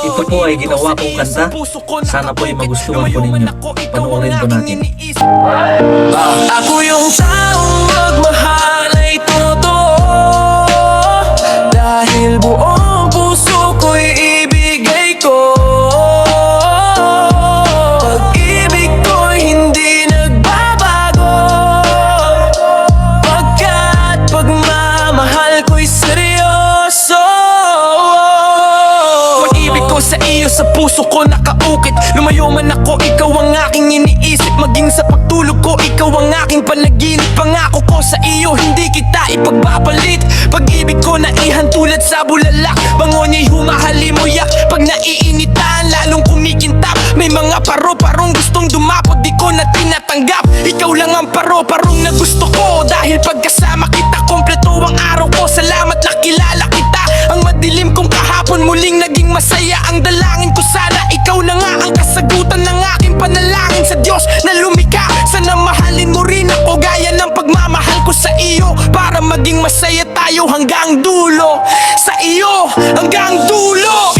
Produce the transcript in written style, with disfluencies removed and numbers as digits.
Ito po ay ginawa kong kanta. Sana po ay magustuhan po ninyo. Panoorin po natin. Ako yung taong magmahal ay totoo, dahil buong puso ko'y ibigay ko. Pag-ibig ko'y hindi nagbabago, pagkat pagmamahal ko'y seryoso. Pag-ibig ko sa iyo sa puso ko nakaukit. Lumayo man ako, ikaw ang aking iniisip. Maging sa pagtulog ko, ikaw ang aking panaginip. Pangako ko sa iyo, hindi kita ipagpapalit. Pag-ibig ko na ihantulad sa bulalak, bango niya'y humahalimuyak. Pag naiinitan, lalong kumikintap. May mga paro-parong gustong dumapot, di ko na tinatanggap. Ikaw lang ang paro-parong na gusto ko, dahil pagkasama kita, kompleto ang araw ko. Salamat nakilala kita. Ang madilim kong kahapon, muling naging masaya. Ang dalangin ko sana, ikaw na nga ang kasagutan ng aking panalangin sa Diyos na lumikha. Sana mahalin mo rin ako gaya ng pagmamahal ko sa iyo, para maging masaya tayo hanggang dulo. Sa iyo hanggang dulo.